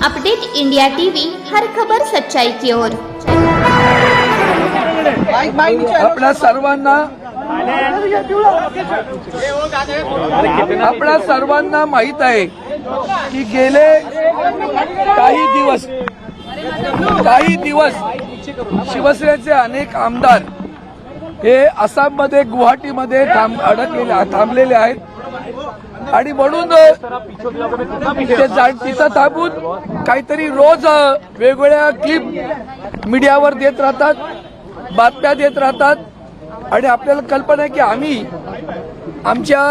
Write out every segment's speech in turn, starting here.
Update India TV, हर खबर सच्चाई की ओर। आपल्या सर्वांना माहित आहे की गेले काही दिवस शिवसेनेचे अनेक आमदार हे आसाममध्ये, गुवाहाटीमध्ये थांबलेले आहेत आणि म्हणून ते तिथं थांबून काहीतरी रोज वेगवेगळ्या क्लिप मीडियावर देत राहतात, बातम्या देत राहतात आणि आपल्याला कल्पना आहे की आम्ही आमच्या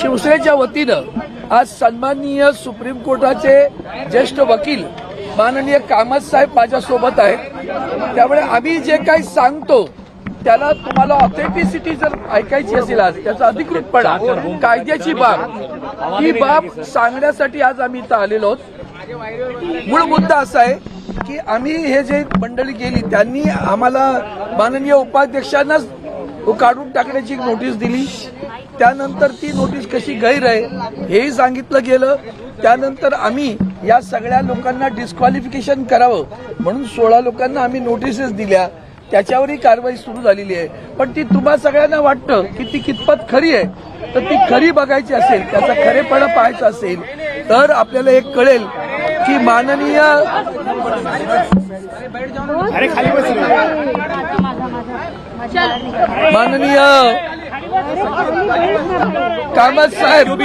शिवसेनेच्या वतीनं आज सन्माननीय सुप्रीम कोर्टाचे ज्येष्ठ वकील माननीय कामत साहेब माझ्यासोबत आहेत, त्यामुळे आम्ही जे काही सांगतो त्याला तुम्हाला ऑथेंटिसिटी जर ऐकायची असेल आज त्याचा अधिकृतपणा, कायद्याची बाब, ही बाब सांगण्यासाठी आज आम्ही इथं आलेलो आहोत। मूळ मुद्दा असा आहे की आम्ही हे जे मंडळी गेली त्यांनी आम्हाला माननीय उपाध्यक्षांनाच काढून टाकण्याची नोटीस दिली, त्यानंतर ती नोटीस कशी गैर आहे हेही सांगितलं गेलं, त्यानंतर आम्ही या सगळ्या लोकांना डिस्क्वालिफिकेशन करावं म्हणून 16 लोकांना आम्ही नोटिसेस दिल्या, त्याच्यावरही कारवाई सुरू झालेली आहे। पण ती तुम्हा सगळ्यांना वाटतं की ती कितपत खरी आहे, तर ती खरी बघायची असेल, त्याचा खरेपणा पाहायचा असेल तर आपल्याला एक कळेल की माननीय कामत साहेब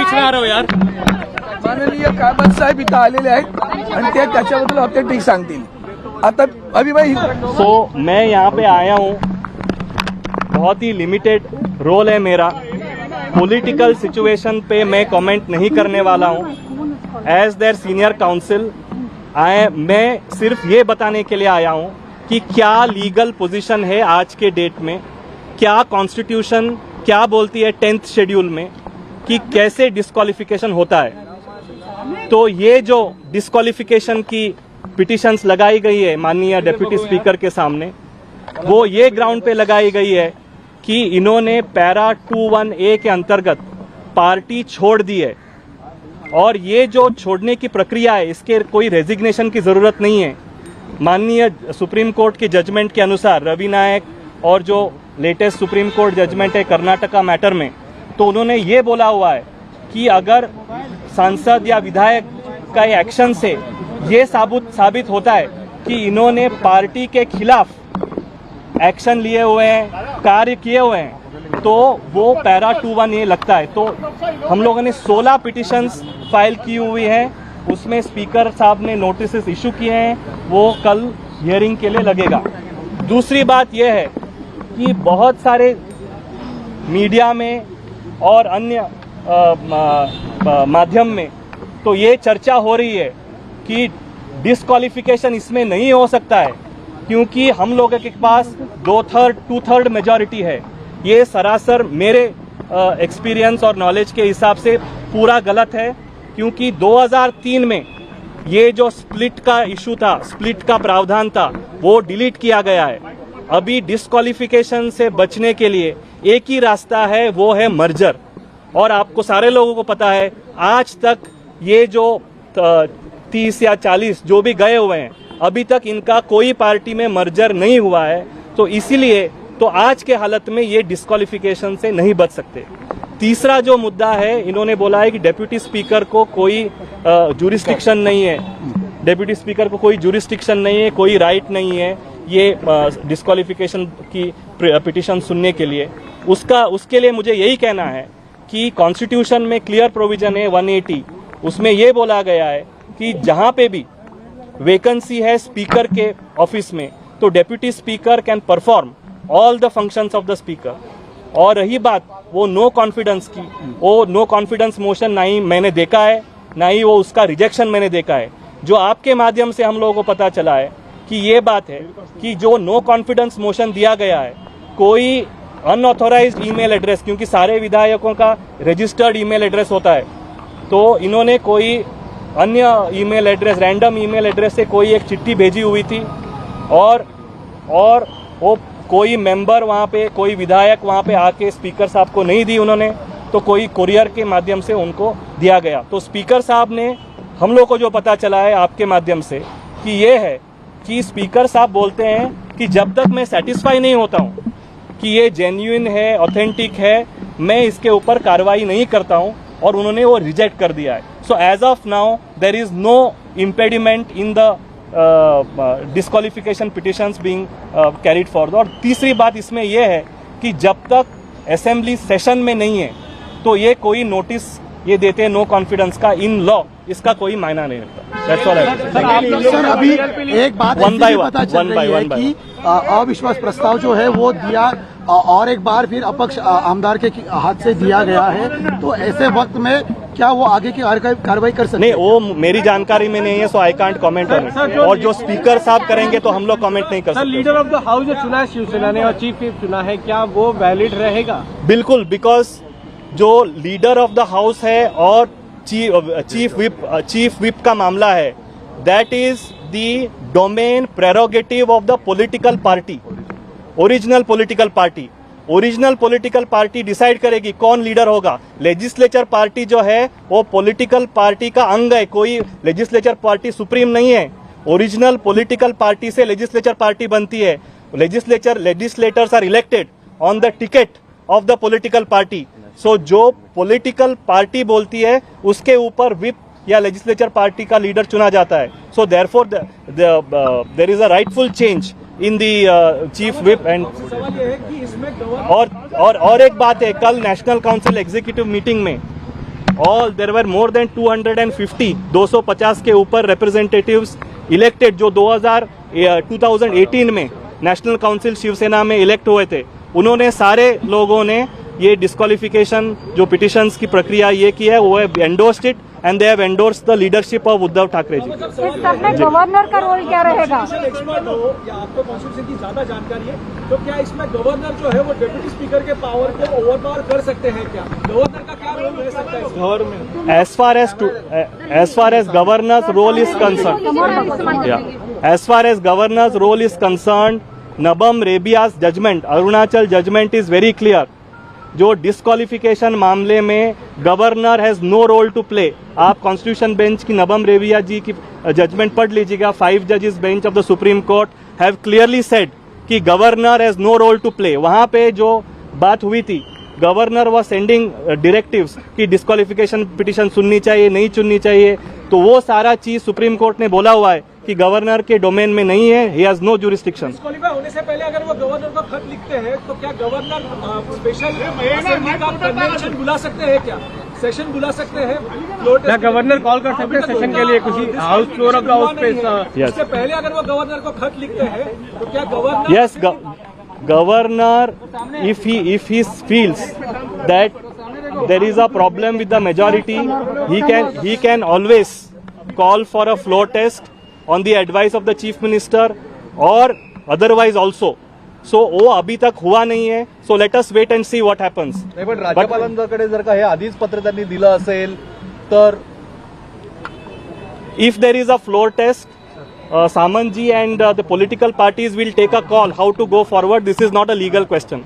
इथं आलेले आहेत आणि ते त्याच्याबद्दल ऑथेंटिक सांगतील। आता अभी भाई मैं यहाँ पे आया हूँ, बहुत ही लिमिटेड रोल है मेरा, पॉलिटिकल सिचुएशन पे मैं कमेंट नहीं करने वाला हूँ। एज देयर सीनियर काउंसिल मैं सिर्फ ये बताने के लिए आया हूँ कि क्या लीगल पोजीशन है आज के डेट में, क्या कॉन्स्टिट्यूशन क्या बोलती है 10th शेड्यूल में कि कैसे डिस्क्वालिफिकेशन होता है। तो ये जो डिस्क्वालिफिकेशन की पिटिशंस लगाई गई है माननीय डिप्टी स्पीकर के सामने, वो ये ग्राउंड पे लगाई गई है कि इन्होंने पैरा 21A के अंतर्गत पार्टी छोड़ दी है और ये जो छोड़ने की प्रक्रिया है इसके कोई रेजिग्नेशन की ज़रूरत नहीं है। माननीय सुप्रीम कोर्ट के जजमेंट के अनुसार रवि नायक और जो लेटेस्ट सुप्रीम कोर्ट जजमेंट है कर्नाटका मैटर में, तो उन्होंने ये बोला हुआ है कि अगर सांसद या विधायक का एक्शन से ये साबित होता है कि इन्होंने पार्टी के खिलाफ एक्शन लिए हुए हैं, कार्य किए हुए हैं, तो वो पैरा 21A लगता है। तो हम लोगों ने 16 पिटिशंस फाइल की हुई है, उसमें स्पीकर साहब ने नोटिस इशू किए हैं, वो कल हियरिंग के लिए लगेगा। दूसरी बात यह है कि बहुत सारे मीडिया में और अन्य माध्यम में तो ये चर्चा हो रही है कि डिस्क्वालिफिकेशन इसमें नहीं हो सकता है क्योंकि हम लोगों के पास 2/3 मेजॉरिटी है। ये सरासर मेरे एक्सपीरियंस और नॉलेज के हिसाब से पूरा गलत है, क्योंकि 2003 में ये जो स्प्लिट का इशू था, स्प्लिट का प्रावधान था, वो डिलीट किया गया है। अभी डिस्क्वालिफिकेशन से बचने के लिए एक ही रास्ता है, वो है मर्जर। और आपको सारे लोगों को पता है आज तक ये जो 30 या 40 जो भी गए हुए हैं, अभी तक इनका कोई पार्टी में मर्जर नहीं हुआ है। तो इसीलिए तो आज के हालत में ये डिस्क्वालिफिकेशन से नहीं बच सकते। तीसरा जो मुद्दा है, इन्होंने बोला है कि डेप्यूटी स्पीकर को कोई जुरिस्डिक्शन नहीं है, डेप्यूटी स्पीकर को कोई जुरिस्डिक्शन नहीं है, कोई राइट नहीं है ये डिस्क्वालिफिकेशन की पिटिशन सुनने के लिए। उसके लिए मुझे यही कहना है कि कॉन्स्टिट्यूशन में क्लियर प्रोविजन है 180, उसमें ये बोला गया है कि जहां पे भी वैकेंसी है स्पीकर के ऑफिस में, तो deputy speaker can perform all the functions of the speaker. और रही बात वो नो कॉन्फिडेंस की, वो नो कॉन्फिडेंस मोशन ना ही मैंने देखा है, ना ही वो उसका रिजेक्शन मैंने देखा है। जो आपके माध्यम से हम लोगों को पता चला है कि ये बात है कि जो नो कॉन्फिडेंस मोशन दिया गया है, कोई अनऑथोराइज्ड ईमेल एड्रेस, क्योंकि सारे विधायकों का रजिस्टर्ड ईमेल एड्रेस होता है, तो इन्होंने कोई अन्य email address, random email address से कोई एक चिट्ठी भेजी हुई थी और वो कोई मेंबर वहाँ पे, कोई विधायक वहाँ पे आके स्पीकर साहब को नहीं दी उन्होंने, तो कोई कुरियर के माध्यम से उनको दिया गया। तो स्पीकर साहब ने हम लोग को जो पता चला है आपके माध्यम से कि ये है कि स्पीकर साहब बोलते हैं कि जब तक मैं सेटिस्फाई नहीं होता हूँ कि ये जेन्युइन है, ऑथेंटिक है, मैं इसके ऊपर कार्रवाई नहीं करता हूँ, और उन्होंने वो रिजेक्ट कर दिया है. So as of now there is no impediment in the disqualification petitions being carried forward. और तीसरी बात इसमें यह है कि जब तक असेंबली सेशन में नहीं है तो ये कोई नोटिस ये देते हैं नो कॉन्फिडेंस का इन लॉ, इसका कोई मायना नहीं रहता. That's all I have to say. Sir अभी एक बात One by ऐसी भी one, पता चल one by रही है one by कि अविश्वास प्रस्ताव जो है वो दिया और एक बार फिर अपक्ष आमदार के हाथ से दिया गया है, तो ऐसे वक्त में क्या वो आगे की कार्रवाई कर सकते नहीं, हैं? वो मेरी जानकारी में नहीं है, so I can't comment on it. और जो स्पीकर साहब करेंगे तो हम लोग कमेंट नहीं कर सर, सकते. लीडर ऑफ द हाउस जो चुना है शिवसेना ने और चीफ व्हिप चुना है, क्या वो वैलिड रहेगा? बिल्कुल, बिकॉज जो लीडर ऑफ द हाउस है और चीफ व्हिप का मामला है, that is the domain prerogative of the political party, original political party. Original political party decide करेगी कौन लीडर होगा. लेजिस्लेचर पार्टी जो है वो पॉलिटिकल पार्टी का अंग है, कोई लेजिस्लेचर पार्टी सुप्रीम नहीं है. ओरिजिनल पॉलिटिकल पार्टी से लेजिस्लेचर पार्टी बनती है. Legislators are elected on the ticket of the political party. So जो पॉलिटिकल पार्टी बोलती है उसके ऊपर व्हिप या लेजिस्लेचर पार्टी का लीडर चुना जाता है. So therefore there is a rightful change in the chief whip. And और एक बात है, कल नेशनल काउंसिल एग्जीक्यूटिव मीटिंग में देयर वर मोर देन 250 के ऊपर रिप्रेजेंटेटिव्स इलेक्टेड जो 2018 में नेशनल काउंसिल शिवसेना में इलेक्ट हुए थे. उन्होंने सारे लोगों ने ये डिस्क्वालिफिकेशन जो पिटिशंस की प्रक्रिया ये की है वो endorsed it and they have endorsed the leadership of Uddhav Thackeray ji. इस सब में गवर्नर का रोल क्या रहेगा? एक्सपर्ट हो या आपको कॉन्स्टिट्यूशन की ज्यादा जानकारी है, तो क्या इसमें गवर्नर जो है वो डिप्टी स्पीकर के पावर को ओवरपावर कर सकते हैं? क्या गवर्नर का क्या रोल रह सकता है government? as far as governor's role is concerned, as far as governor's role is concerned, Nabam Rebiya's judgment, Arunachal judgment is very clear. जो डिस्क्वालिफिकेशन मामले में governor has no role to play. आप constitution bench की नबम रेबिया जी की judgement पढ़ लीजिएगा. 5 जजेस bench of the supreme court have clearly said कि governor has no role to play. वहां पे जो बात हुई थी, गवर्नर वाज सेंडिंग डिरेक्टिव्स कि डिस्क्वालिफिकेशन पिटिशन सुननी चाहिए, नहीं सुननी चाहिए, तो वो सारा चीज सुप्रीम कोर्ट ने बोला हुआ है कि गवर्नर के डोमेन में नहीं है. He has no jurisdiction. Disqualify होने से पहले अगर वो गवर्नर को खत लिखते हैं तो क्या गवर्नर स्पेशल असेंबली का कन्वेंशन बुला सकते हैं? क्या सेशन बुला सकते हैं? क्या गवर्नर कॉल कर सकते हैं सेशन के लिए किसी house floor of the house पे? इससे पहले अगर वो गवर्नर को खत लिखते हैं तो क्या governor? Yes, governor, if he feels that there is a problem with the majority, he can always call for a floor test on the advice of the chief minister or otherwise also. So वो अभी तक हुआ नहीं है. So let us wait and see what happens. नाही, पण राज्यपालांकडे जर का हे आधीच पत्र त्यांनी दिलं असेल तर If there is a floor test, Samanji and the political parties will take a call how to go forward. This is not a legal question.